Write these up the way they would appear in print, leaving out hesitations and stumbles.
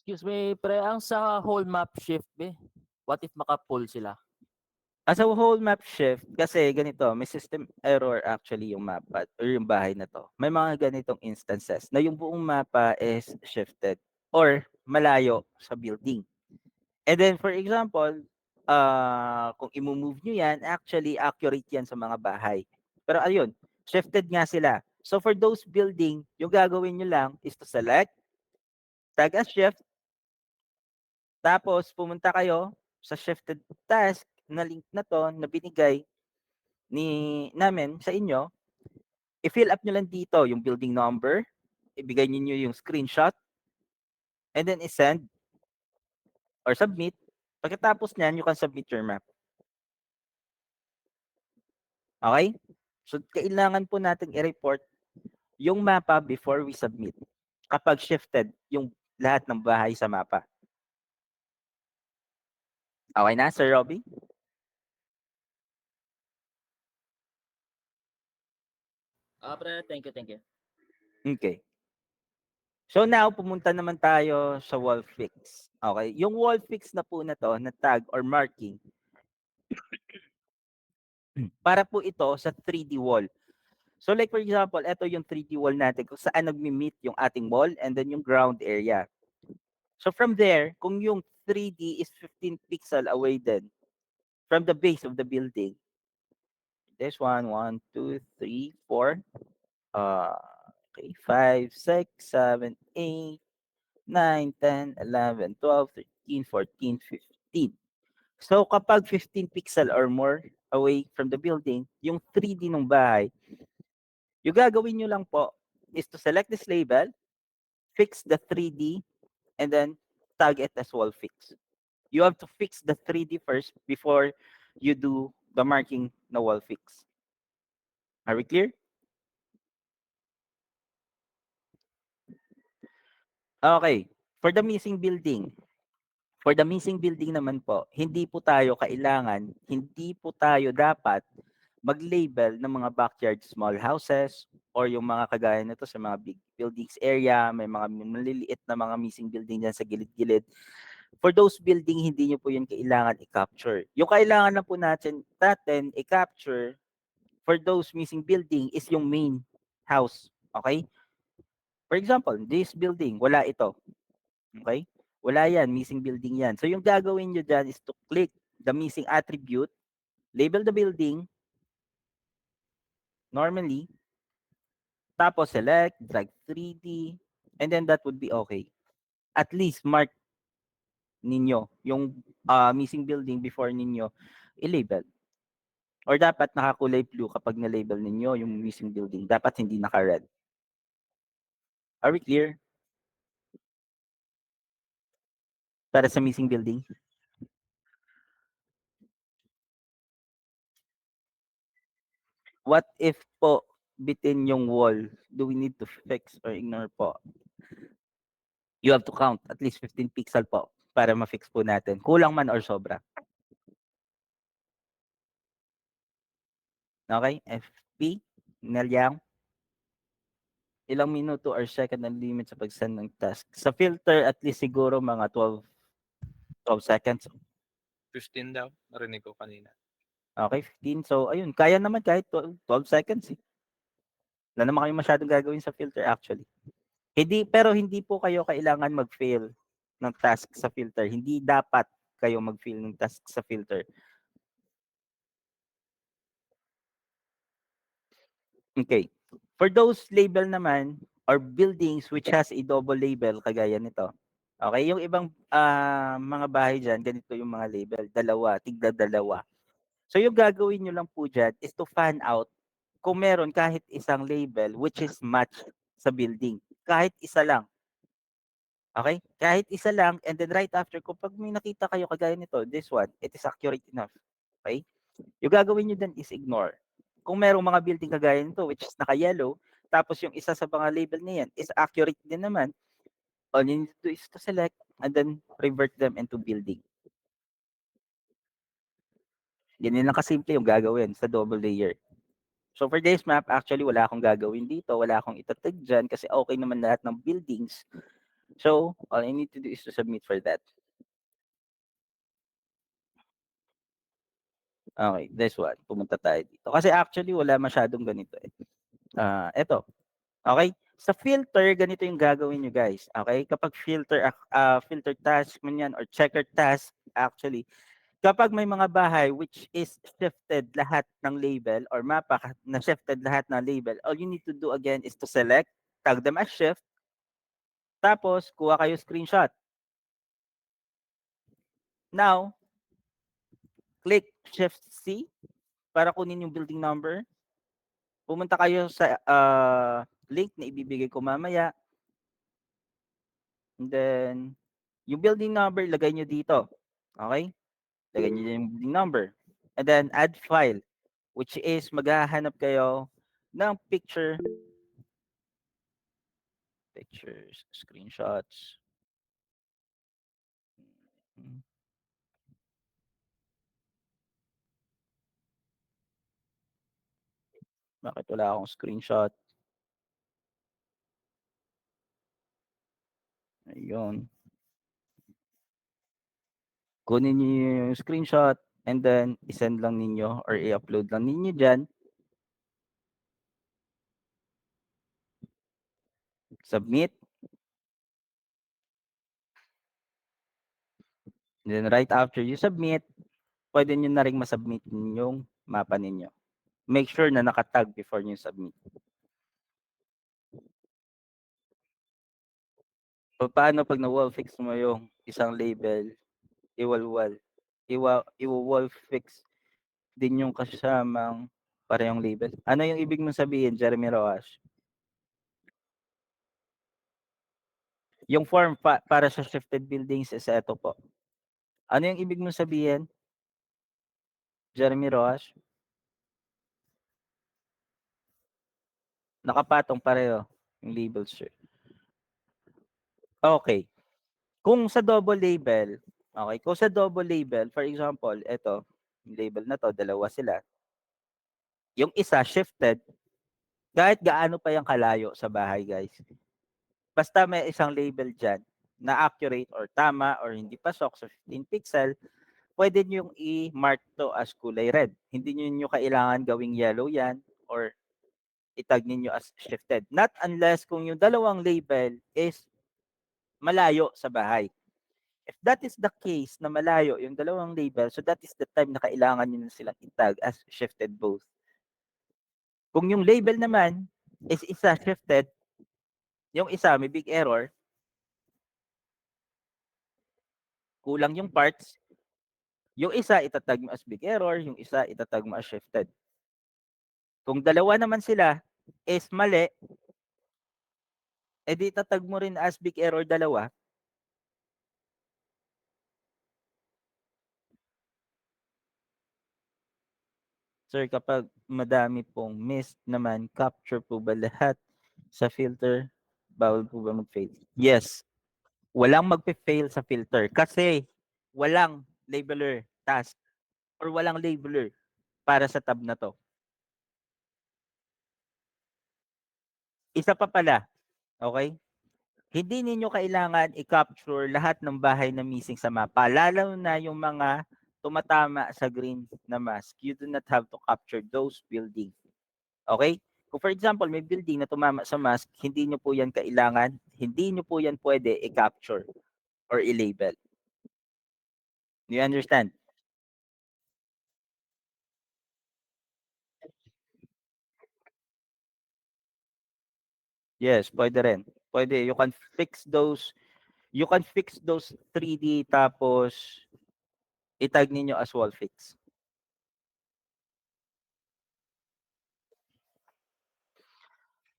Excuse me, pre, ang sa whole map shift, what if maka-pull sila? As a whole map shift, kasi ganito, may system error actually yung mapa or yung bahay na to. May mga ganitong instances na yung buong mapa is shifted or malayo sa building. And then for example, kung i-move nyo yan, actually accurate yan sa mga bahay. Pero ayun, shifted nga sila. So for those building, yung gagawin nyo lang is to select, tag as shift, tapos pumunta kayo sa shifted task na link na to na binigay namin sa inyo. I-fill up nyo lang dito yung building number, ibigay niyo yung screenshot, and then i-send or submit. Pagkatapos niyan, you can submit your map. Okay? So, kailangan po natin i-report yung mapa before we submit kapag shifted yung lahat ng bahay sa mapa. Okay na, Sir Robby? Pre, thank you, thank you. Okay. So now, pumunta naman tayo sa wall fix. Okay? Yung wall fix na po na to, na tag or marking, para po ito sa 3D wall. So like for example, ito yung 3D wall natin kung saan nagmi-meet yung ating wall and then yung ground area. So from there, kung yung 3D is 15 pixel away then from the base of the building, this one, 1, 2, 3, 4, uh, okay, 5, 6, 7, 8, 9, 10, 11, 12, 13, 14, 15. So kapag 15 pixel or more away from the building, yung 3D ng bahay, yung gagawin nyo lang po is to select this label, fix the 3D, and then tag it as wall fix. You have to fix the 3D first before you do the marking na wall fix. Are we clear? Okay. For the missing building. For the missing building naman po, hindi po tayo dapat mag-label ng mga backyard small houses or yung mga kagaya nito sa mga big buildings area, may mga maliliit na mga missing building dyan sa gilid-gilid. For those building, hindi nyo po yun kailangan i-capture. Yung kailangan na po natin i-capture for those missing building is yung main house. Okay? For example, this building, wala ito. Okay? Wala yan, missing building yan. So yung gagawin nyo dyan is to click the missing attribute, label the building, normally, tapos select, drag 3D, and then that would be okay. At least mark ninyo yung missing building before ninyo i-label. Or dapat nakakulay blue kapag na-label ninyo yung missing building. Dapat hindi naka-red. Are we clear? Para sa missing building? What if po bitin yung wall? Do we need to fix or ignore po? You have to count at least 15 pixel po para ma-fix po natin. Kulang man or sobra. Okay? FP, Nelyang, ilang minuto or second ang limit sa pag-send ng task. Sa filter, at least siguro mga 12 seconds. 15 daw, narinig ko kanina. Okay, 15. So, ayun, kaya naman kahit 12 seconds. Wala naman kayo masyadong gagawin sa filter actually. Pero hindi po kayo kailangan mag-fail ng task sa filter. Hindi dapat kayo mag-fail ng task sa filter. Okay. For those label naman or buildings which has a double label kagaya nito. Okay, yung ibang mga bahay dyan, ganito yung mga label. Tigda-dalawa. So yung gagawin nyo lang po dyan is to find out kung meron kahit isang label which is match sa building. Kahit isa lang. Okay? Kahit isa lang, and then right after, pag may nakita kayo kagaya nito, this one, it is accurate enough. Okay? Yung gagawin nyo din is ignore. Kung merong mga building kagaya nito, which is naka-yellow, tapos yung isa sa mga label na yan is accurate din naman, all you need to do is to select and then revert them into building. Ganyan lang kasimple yung gagawin sa double layer. So for this map, actually wala akong gagawin dito, wala akong itatag dyan kasi okay naman lahat ng buildings So, all I need to do is to submit for that. Okay, this one. Pumunta tayo dito. Kasi actually, wala masyadong ganito eh. Eto. Okay? Sa filter, ganito yung gagawin nyo guys. Okay? Kapag filter task man yan or checker task, actually, kapag may mga bahay which is shifted lahat ng label or mapa na shifted lahat ng label, all you need to do again is to select, tag them as shift, tapos kuha kayo screenshot. Now, click Shift C para kunin yung building number. Pumunta kayo sa link na ibibigay ko mamaya. And then, yung building number, lagay nyo dito. Okay? Lagay nyo yung building number. And then, add file, which is maghahanap kayo ng pictures, screenshots. Bakit wala akong screenshot? Ayun. Kunin niyo yung screenshot and then isend lang ninyo or i-upload lang ninyo dyan. Submit. And then right after you submit, pwede nyo na rin masubmit yung mapa ninyo. Make sure na nakatag before nyo submit. Paano pag na-wall fix mo yung isang label, i-wall fix din yung kasamang parehong label. Ano yung ibig mong sabihin, Jeremy Roas? Yung form para sa shifted buildings is ito po. Ano yung ibig mong sabihin, Jeremy Roas? Nakapatong pareho yung labels, sir. Okay. Kung sa double label, okay, kung sa double label, for example, ito, yung label na to, dalawa sila. Yung isa shifted, kahit gaano pa yung kalayo sa bahay, guys. Basta may isang label dyan na accurate or tama or hindi pasok sa 15 pixel, pwede nyo yung i-mark to as kulay red. Hindi nyo kailangan gawing yellow yan or itag ninyo as shifted. Not unless kung yung dalawang label is malayo sa bahay. If that is the case na malayo yung dalawang label, so that is the time na kailangan nyo na silang itag as shifted both. Kung yung label naman is isa shifted, yung isa may big error, kulang yung parts, yung isa itatag mo as big error, yung isa itatag mo as shifted. Kung dalawa naman sila is mali, edi itatag mo rin as big error dalawa. Sir, kapag madami pong missed naman, capture po ba lahat sa filter? Bawal po ba mag-fail? Yes. Walang magpe-fail sa filter kasi walang labeler task or walang labeler para sa tab na to. Isa pa pala, okay? Hindi ninyo kailangan i-capture lahat ng bahay na missing sa mapa, lalo na yung mga tumatama sa green na mask. You do not have to capture those buildings. Okay? Kung for example, may building na tumama sa mask, hindi nyo po yan kailangan, hindi nyo po yan pwede i-capture or i-label. Do you understand? Yes, pwede rin. Pwede, you can fix those 3D tapos itag ninyo as wall fix.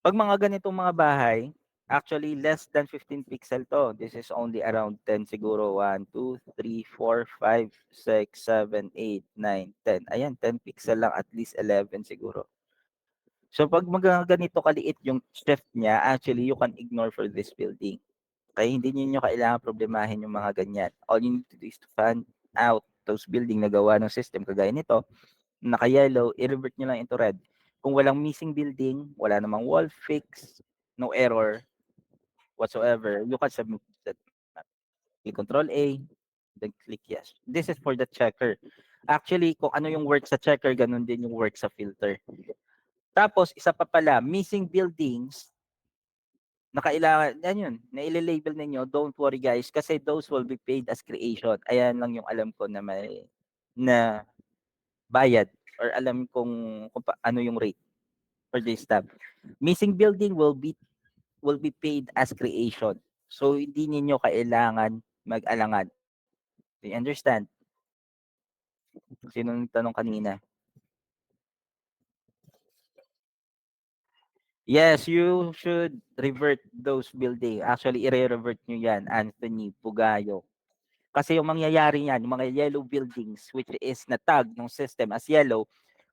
Pag mga ganitong mga bahay, actually less than 15 pixel to. This is only around 10 siguro. 1, 2, 3, 4, 5, 6, 7, 8, 9, 10. Ayan, 10 pixel lang, at least 11 siguro. So pag mga ganito kaliit yung shift niya, actually you can ignore for this building. Kaya hindi niyo kailangan problemahin yung mga ganyan. All you need to do is to find out those building na gawa ng system kagaya nito, naka-yellow, i-revert nyo lang into red. Kung walang missing building, wala namang wall fix, no error, whatsoever, you can submit that map. Click Control A, then click yes. This is for the checker. Actually, kung ano yung work sa checker, ganun din yung work sa filter. Tapos, isa pa pala, missing buildings, na kailangan, yan yun, na label ninyo, don't worry guys, kasi those will be paid as creation. Ayan lang yung alam ko na may, na bayad, or alam kung ano yung rate for this tab. Missing building will be paid as creation. So, hindi ninyo kailangan mag-alangan. Do you understand? Sino nagtanong kanina? Yes, you should revert those building. Actually, i-revert nyo yan, Anthony Pugayo. Kasi yung mangyayari yan, yung mga yellow buildings, which is na-tag ng system as yellow,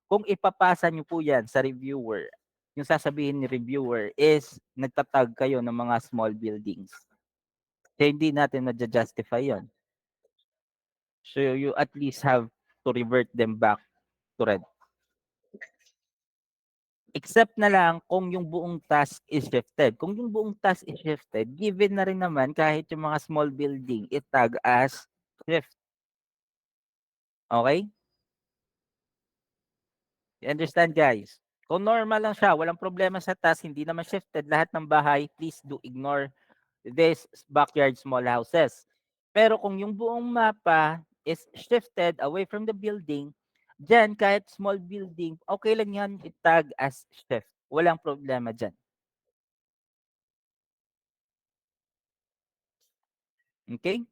kung ipapasa nyo po yan sa reviewer, yung sasabihin ni reviewer is nagtatag kayo ng mga small buildings. Kaya hindi natin na-justify yon. So you at least have to revert them back to red. Except na lang kung yung buong task is shifted. Kung yung buong task is shifted, given na rin naman kahit yung mga small building, itag as shift. Okay? You understand guys? Kung normal lang siya, walang problema sa task, hindi naman shifted lahat ng bahay, please do ignore this backyard small houses. Pero kung yung buong mapa is shifted away from the building, dyan kahit small building, okay lang yan itag as shift. Walang problema dyan. Okay?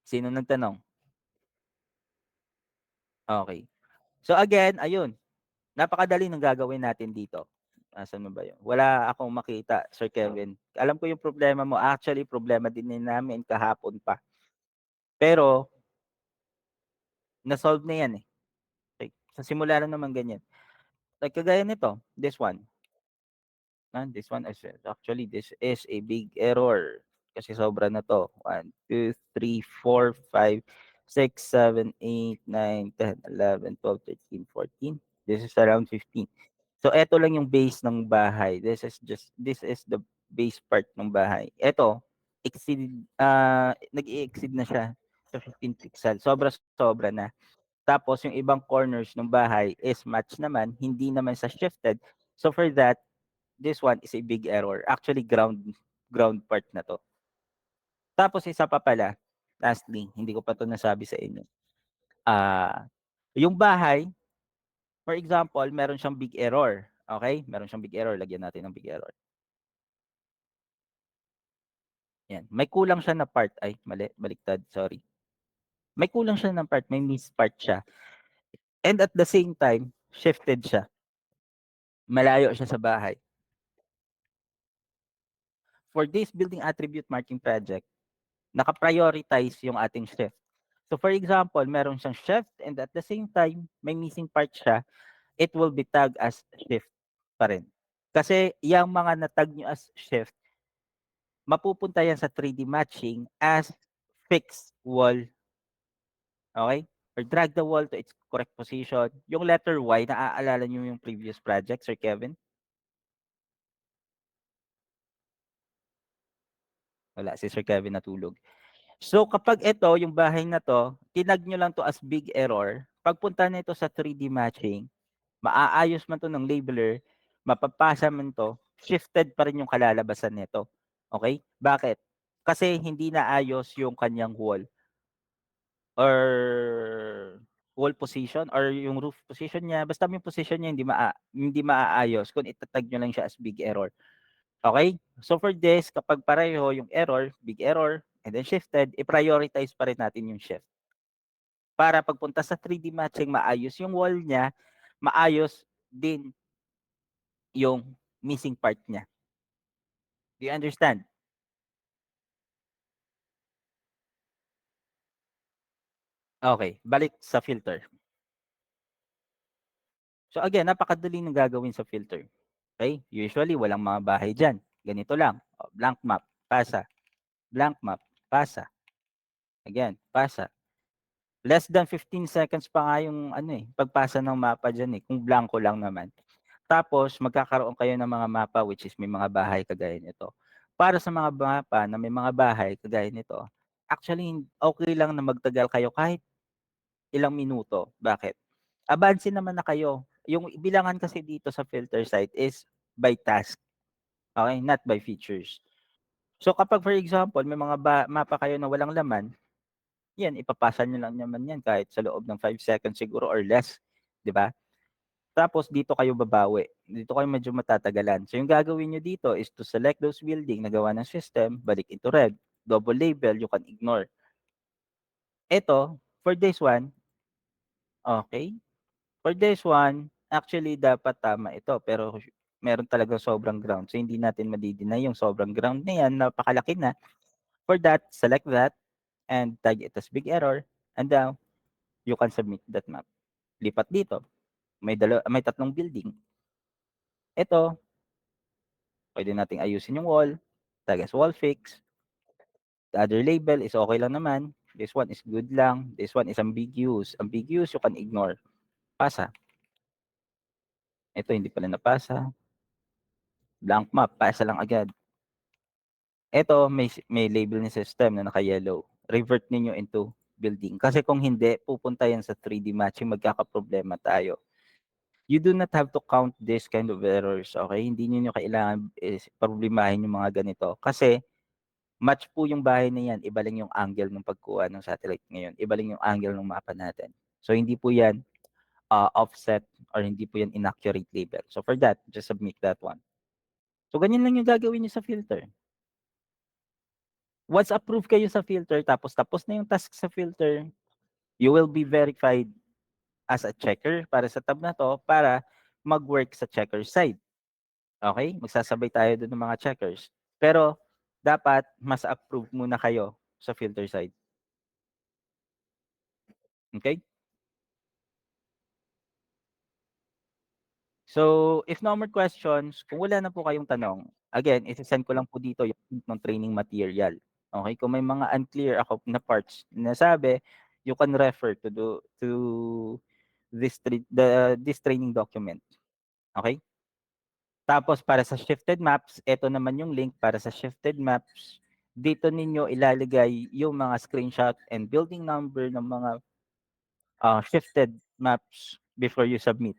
Sino nagtanong? Okay. So again, ayun. Napakadali ng gagawin natin dito. Asan mo ba yun? Wala akong makita, Sir Kevin. Alam ko yung problema mo. Actually, problema din namin kahapon pa. Pero, na-solve na yan eh. Okay. Sa simula lang naman ganyan. Like kagaya nito, this one. This one is actually this is a big error kasi sobra na to. 1 2 3 4 5 6 7 8 9 10 11 12 13 14. This is around 15. So ito lang yung base ng bahay. This is the base part ng bahay. Ito nag-i-exceed na siya sa 15 pixel. Sobra na. Tapos yung ibang corners ng bahay is match naman, hindi naman sa shifted. So for that, this one is a big error. Actually, ground part na to. Tapos isa pa pala, lastly, hindi ko pa to nasabi sa inyo. Yung bahay, for example, meron siyang big error. Okay? Meron siyang big error. Lagyan natin ng big error. Yan. May kulang siya na part. Ay, mali. Baliktad. Sorry. May kulang siya ng part. May miss part siya. And at the same time, shifted siya. Malayo siya sa bahay. For this building attribute marking project, naka-prioritize yung ating shift. So for example, meron siyang shift and at the same time, may missing part siya, it will be tagged as shift pa rin. Kasi yung mga natag nyo as shift, mapupunta yan sa 3D matching as fixed wall. Okay? Or drag the wall to its correct position. Yung letter Y, naaalala nyo yung previous project, Sir Kevin? Wala, si Sir Kevin natulog. So kapag ito, yung bahay na to, tinag nyo lang to as big error, pagpunta nito sa 3D matching, maaayos man to ng labeler, mapapasa man to, shifted pa rin yung kalalabasan nito. Okay? Bakit? Kasi hindi naayos yung kanyang wall or wall position or yung roof position niya. Basta yung position niya hindi maaayos kung itatag nyo lang siya as big error. Okay? So for this, kapag pareho yung error, big error, and then shifted, i-prioritize pa rin natin yung shift. Para pagpunta sa 3D matching, maayos yung wall niya, maayos din yung missing part niya. Do you understand? Okay, balik sa filter. So again, napakadali ng gagawin sa filter. Okay? Usually, walang mga bahay dyan. Ganito lang. Blank map, pasa. Blank map, pasa. Again, pasa. Less than 15 seconds pa nga yung pagpasa ng mapa dyan kung blanco lang naman. Tapos, magkakaroon kayo ng mga mapa which is may mga bahay kagaya nito. para sa mga mapa na may mga bahay kagaya nito, actually okay lang na magtagal kayo kahit ilang minuto. Bakit? Abanse naman na kayo. Yung bilangan kasi dito sa filter site is by task, okay, not by features. So kapag for example may mga mapa kayo na walang laman, yan ipapasa niyo lang naman yan kahit sa loob ng 5 seconds siguro or less, 'di ba? Tapos dito kayo babawi. Dito kayo medyo matatagalan. So yung gagawin niyo dito is to select those building na gawa ng system, balik into red, double label, you can ignore. Ito, for this one, okay. For this one, actually dapat tama ito pero meron talagang sobrang ground. So hindi natin madi-deny yung sobrang ground na yan, napakalaki na. For that, select that and tag it as big error and now you can submit that map. Lipat dito. May tatlong building. Ito, pwede nating ayusin yung wall, tag as wall fix. The other label is okay lang naman. This one is good lang. This one is ambiguous. Ambiguous, you can ignore. Pasa. Ito, hindi pala napasa. Blank map, pasa lang agad. Ito, may label ni system na naka-yellow. Revert ninyo into building. Kasi kung hindi, pupunta yan sa 3D matching, magkakaproblema tayo. You do not have to count this kind of errors, okay? Hindi niyo kailangan problemahin yung mga ganito. Kasi, match po yung bahay na yan, iba lang yung angle ng pagkuha ng satellite ngayon. Iba lang yung angle ng mapa natin. So, hindi po yan offset or hindi po yan inaccurate label. So, for that, just submit that one. So, ganyan lang yung gagawin nyo sa filter. Once approved kayo sa filter, tapos na yung task sa filter, you will be verified as a checker para sa tab na to para mag-work sa checker side. Okay? Magsasabay tayo doon ng mga checkers. Pero, dapat mas approve muna kayo sa filter side. Okay? So, if no more questions, kung wala na po kayong tanong, again, isi-send ko lang po dito yung link ng training material. Okay? Kung may mga unclear ako na parts na sabi, you can refer to this training document. Okay? Tapos para sa shifted maps, ito naman yung link para sa shifted maps. Dito ninyo ilalagay yung mga screenshot and building number ng mga shifted maps before you submit.